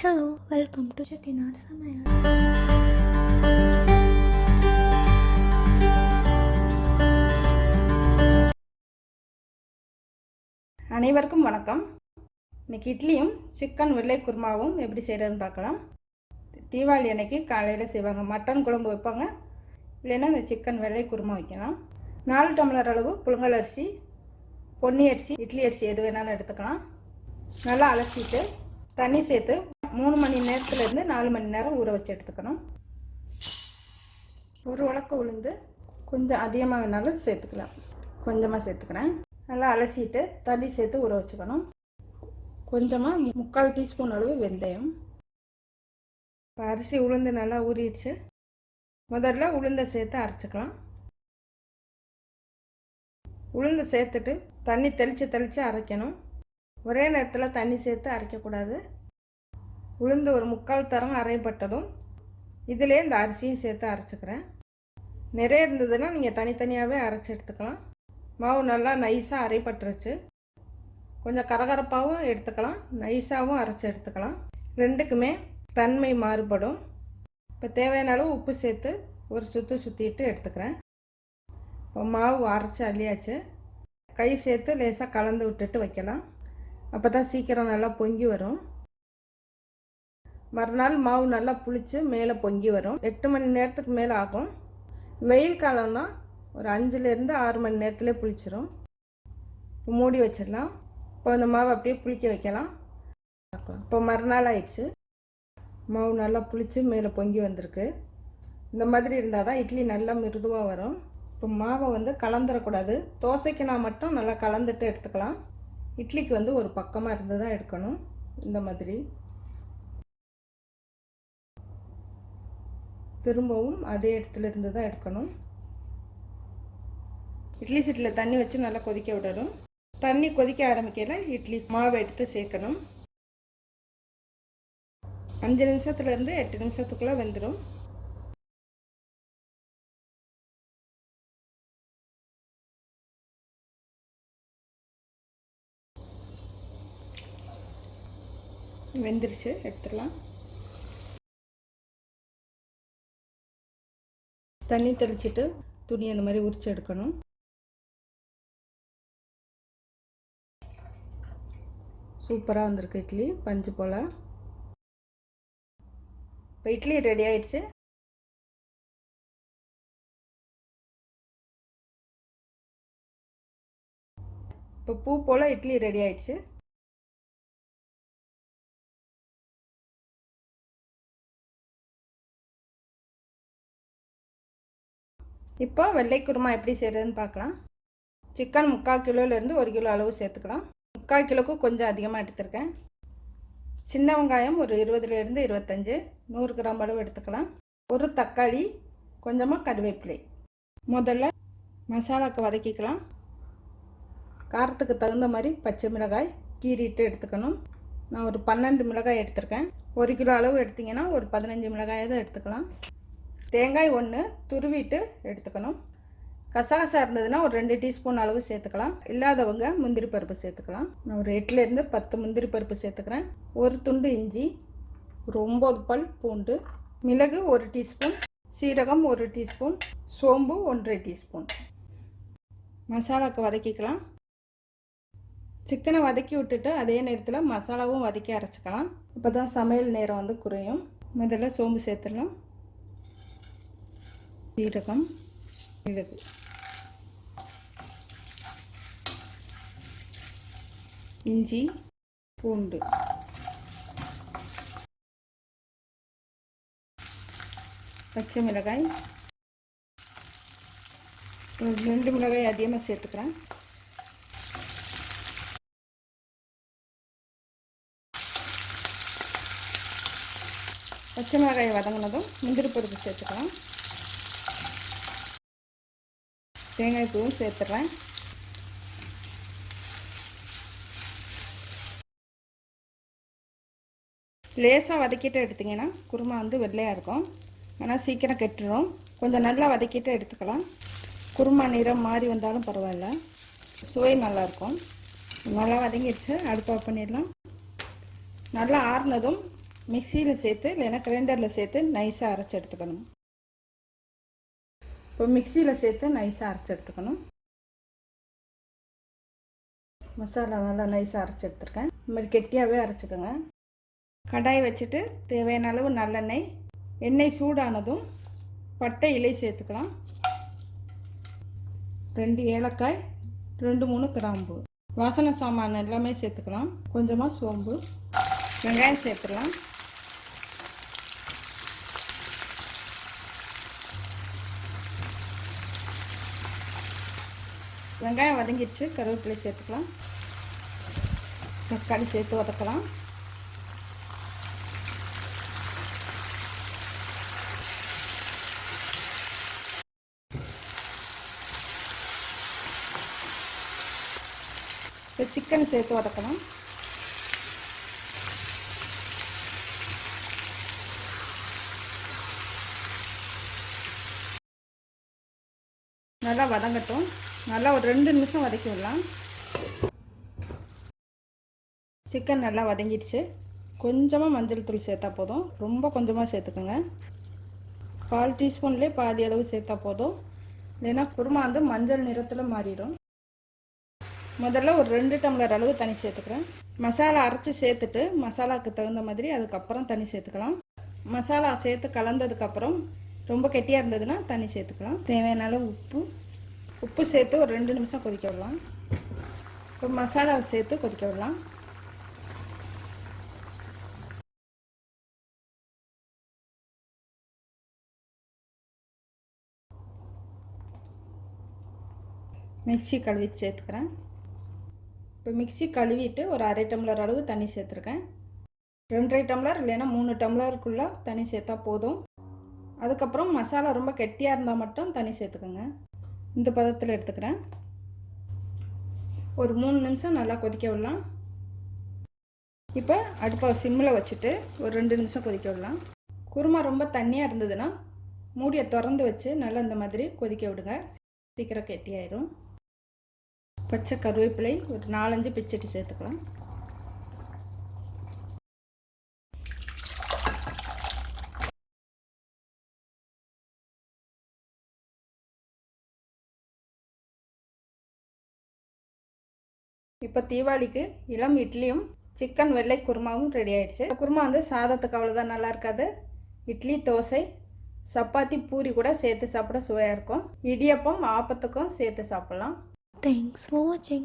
Hello, welcome to Chettinad சமயல. அனைவருக்கும் வணக்கம். இன்னைக்கு இட்லியும் சிக்கன் வெள்ளை குருமாவும் எப்படி செய்கிறதுன்னு பார்க்கலாம். தீபாவளி அன்னைக்கு காலையில் செய்வாங்க. மட்டன் குழம்பு வைப்பாங்க, இல்லைன்னா இந்த சிக்கன் வெள்ளை குருமா வைக்கலாம். 4 டம்ளர் அளவு புழுங்கல் அரிசி, பொன்னி அரிசி, இட்லி அரிசி எது வேணாலும் எடுத்துக்கலாம். நல்லா அலசிட்டு தண்ணி சேர்த்து 3 மணி நேரத்துலேருந்து 4 மணி நேரம் ஊற வச்சு எடுத்துக்கணும். ஒரு உலக்க உளுந்து கொஞ்சம் அதிகமாக வேணாலும் சேர்த்துக்கலாம். கொஞ்சமாக சேர்த்துக்கிறேன். நல்லா அலசிட்டு தண்ணி சேர்த்து ஊற வச்சுக்கணும். கொஞ்சமாக 3/4 டீஸ்பூன் அளவு வெந்தயம். இப்போ அரிசி உளுந்து நல்லா ஊறிடுச்சு. முதல்ல உளுந்தை சேர்த்து அரைச்சிக்கலாம். உளுந்தை சேர்த்துட்டு தண்ணி தெளித்து அரைக்கணும். ஒரே நேரத்தில் தண்ணி சேர்த்து அரைக்கக்கூடாது. உளுந்து ஒரு 3/4 தரம் அரைப்பட்டதும் இதிலே இந்த அரிசியும் சேர்த்து அரைச்சிக்கிறேன். நிறைய இருந்ததுன்னா நீங்கள் தனித்தனியாகவே அரைச்சி எடுத்துக்கலாம். மாவு நல்லா நைஸாக அரைப்பட்டுருச்சு. கொஞ்சம் கரகரப்பாகவும் எடுத்துக்கலாம், நைஸாகவும் அரைச்சி எடுத்துக்கலாம். ரெண்டுக்குமே தன்மை மாறுபடும். இப்போ தேவையான அளவு உப்பு சேர்த்து ஒரு சுற்றிட்டு எடுத்துக்கிறேன். இப்போ மாவு அரைச்சி அள்ளியாச்சு. கை சேர்த்து லேசாக கலந்து விட்டுட்டு வைக்கலாம். அப்போ தான் சீக்கிரம் நல்லா பொங்கி வரும். மறுநாள் மாவு நல்லா புளிச்சு மேலே பொங்கி வரும். 8 மணி நேரத்துக்கு மேலே ஆகும். வெயில் காலம்னா ஒரு 5லேருந்து 6 மணி நேரத்துலேயே புளிச்சிடும். மூடி வச்சிடலாம். இப்போ அந்த மாவு அப்படியே புளிக்க வைக்கலாம். இப்போ மறுநாள் ஆயிடுச்சு. மாவு நல்லா புளிச்சு மேலே பொங்கி வந்திருக்கு. இந்த மாதிரி இருந்தால் தான் இட்லி நல்லா மிருதுவாக வரும். இப்போ மாவை கலந்துடக்கூடாது. தோசைக்கு நான் மட்டும் நல்லா கலந்துட்டு எடுத்துக்கலாம். இட்லிக்கு ஒரு பக்கமாக இருந்து தான் எடுக்கணும். இந்த மாதிரி திரும்பவும் அதே இடத்துல இருந்து தான் எடுக்கணும். இட்லி சட்டியில் தண்ணி வச்சு நல்லா கொதிக்க விடணும். தண்ணி கொதிக்க ஆரம்பிக்கல இட்லி மாவை எடுத்து சேர்க்கணும். 5 நிமிஷத்துலேருந்து 8 நிமிஷத்துக்குள்ளே வெந்துடும். வெந்துருச்சு, எடுத்துடலாம். தண்ணி தெளிச்சிட்டு துணி அந்த மாதிரி உரிச்சு எடுக்கணும். சூப்பராக வந்திருக்கு இட்லி, பஞ்சு போல். இப்போ இட்லி ரெடி ஆயிடுச்சு. இப்போ பூ போல் இட்லி ரெடி ஆயிடுச்சு. இப்போ வெள்ளை குருமா எப்படி செய்கிறதுன்னு பார்க்கலாம். சிக்கன் 3/4 கிலோலேருந்து 1 கிலோ அளவு சேர்த்துக்கலாம். 3/4 கிலோவுக்கு கொஞ்சம் அதிகமாக எடுத்துருக்கேன். சின்ன வெங்காயம் ஒரு 20லேருந்து 25, 100 கிராம் அளவு எடுத்துக்கலாம். ஒரு தக்காளி, கொஞ்சமாக கருவேப்பிலை. முதல்ல மசாலாவுக்கு வதக்கிக்கலாம். காரத்துக்கு தகுந்த மாதிரி பச்சை மிளகாய் கீறிட்டு எடுத்துக்கணும். நான் ஒரு 12 மிளகாய் எடுத்திருக்கேன். 1 கிலோ அளவு எடுத்திங்கன்னா ஒரு 15 மிளகாயை தான் எடுத்துக்கலாம். தேங்காய் 1 துருவிட்டு எடுத்துக்கணும். கசகசா இருந்ததுன்னா ஒரு 2 டீஸ்பூன் அளவு சேர்த்துக்கலாம். இல்லாதவங்க முந்திரி பருப்பு சேர்த்துக்கலாம். நான் ஒரு 8லேருந்து 10 முந்திரி பருப்பு சேர்த்துக்கிறேன். ஒரு துண்டு இஞ்சி, ஒரு 9 பல் பூண்டு, மிளகு 1 டீஸ்பூன், சீரகம் 1 டீஸ்பூன், சோம்பு 1/2 டீஸ்பூன். மசாலாவுக்கு வதக்கிக்கலாம். சிக்கனை வதக்கி விட்டுட்டு அதே நேரத்தில் மசாலாவும் வதக்கி அரைச்சிக்கலாம். இப்போ தான் சமையல் நேரம் குறையும். முதல்ல சோம்பு சேர்த்துடலாம். சீரகம், மிளகு, இஞ்சி, பூண்டு, பச்சை மிளகாய், ஒரு 2 மிளகாய் அதிகமாக சேர்த்துக்கிறேன். பச்சை மிளகாய் வதங்கினதும் முந்திரி பருப்பு சேர்த்துக்கலாம். தேங்காய் பூவும் சேர்த்துட்றேன். லேசாக வதக்கிட்டு எடுத்திங்கன்னா குருமா வெள்ளையாக இருக்கும். ஆனால் சீக்கிரம் கெட்டுடும். கொஞ்சம் நல்லா வதக்கிட்டு எடுத்துக்கலாம். குருமா நிறம் மாறி வந்தாலும் பரவாயில்ல, சுவை நல்லாயிருக்கும். நல்லா வதங்கிடுச்சு. அடுப்பு ஆஃப் பண்ணிடலாம். நல்லா ஆறுனதும் மிக்சியில் சேர்த்து இல்லைன்னா கிரைண்டரில் சேர்த்து நைஸாக அரைச்சி எடுத்துக்கணும். இப்போ மிக்சியில் சேர்த்து நைஸாக அரைச்சி எடுத்துக்கணும். மசாலா நல்லா நைஸாக அரைச்சி எடுத்துருக்கேன். இந்த மாதிரி கெட்டியாகவே அரைச்சிக்கோங்க. கடாய் வச்சுட்டு தேவையான அளவு நல்லெண்ணெய், எண்ணெய் சூடானதும் பட்டை இலை சேர்த்துக்கலாம். 2 ஏலக்காய், 2-3 கிராம்பு, வாசனை சாமான் எல்லாமே சேர்த்துக்கலாம். கொஞ்சமாக சோம்பு, வெங்காயம் சேர்த்துக்கலாம். வெங்காயம் வதங்கிடுச்சு, கருவேப்பிலை சேர்த்துக்கலாம். தக்காளி சேர்த்து வதக்கலாம். இப்போ சிக்கன் சேர்த்து வதக்கலாம். நல்லா வதங்கட்டும். நல்லா ஒரு 2 நிமிஷம் வதக்கி விடலாம். சிக்கன் நல்லா வதங்கிடுச்சு. கொஞ்சமாக மஞ்சள் தூள் சேர்த்தா போதும், ரொம்ப கொஞ்சமாக சேர்த்துக்கோங்க. 1/4 டீஸ்பூன்லேயே பாதி அளவு சேர்த்தா போதும், இல்லைன்னா குருமா வந்து மஞ்சள் நிறத்தில் மாறிடும். முதல்ல ஒரு 2 டம்ளர் அளவு தண்ணி சேர்த்துக்கிறேன். மசாலா அரைச்சி சேர்த்துட்டு மசாலாவுக்கு தகுந்த மாதிரி அதுக்கப்புறம் தண்ணி சேர்த்துக்கலாம். மசாலா சேர்த்து கலந்ததுக்கப்புறம் ரொம்ப கெட்டியாக இருந்ததுன்னா தண்ணி சேர்த்துக்கலாம். தேவையான அளவு உப்பு சேர்த்து ஒரு 2 நிமிஷம் கொதிக்க விடலாம். இப்போ மசாலாவை சேர்த்து கொதிக்க விடலாம். மிக்சி கழுவி சேர்த்துக்கிறேன். இப்போ மிக்சி கழுவிட்டு ஒரு 1/2 டம்ளர் அளவு தண்ணி சேர்த்துருக்கேன். 2.5 டம்ளர் இல்லைன்னா 3 டம்ளருக்குள்ளே தண்ணி சேர்த்தா போதும். அதுக்கப்புறம் மசாலா ரொம்ப கெட்டியாக இருந்தால் மட்டும் தண்ணி சேர்த்துக்கோங்க. இந்த பதத்தில் எடுத்துக்கிறேன். ஒரு 3 நிமிஷம் நல்லா கொதிக்க விடலாம். இப்போ அடுப்பை சிம்மில் வச்சுட்டு ஒரு 2 நிமிஷம் கொதிக்க விடலாம். குருமா ரொம்ப தண்ணியாக இருந்ததுன்னா மூடியை திறந்து வச்சு நல்லா இந்த மாதிரி கொதிக்க விடுங்க, சீக்கிரம் கெட்டியாயிரும். பச்சை கருவேப்பிலை ஒரு 4-5 பிச்சுட்டு சேர்த்துக்கலாம். இப்போ தீபாவளிக்கு இளம் இட்லியும் சிக்கன் வெள்ளை குருமாவும் ரெடி ஆயிடுச்சு. குருமா வந்து சாதத்துக்கு அவ்வளோதான் நல்லா இருக்காது. இட்லி, தோசை, சப்பாத்தி, பூரி கூட சேர்த்து சாப்பிட சுவையாக இருக்கும். இடியப்பம், ஆப்பத்துக்கும் சேர்த்து சாப்பிட்லாம். Thanks for watching.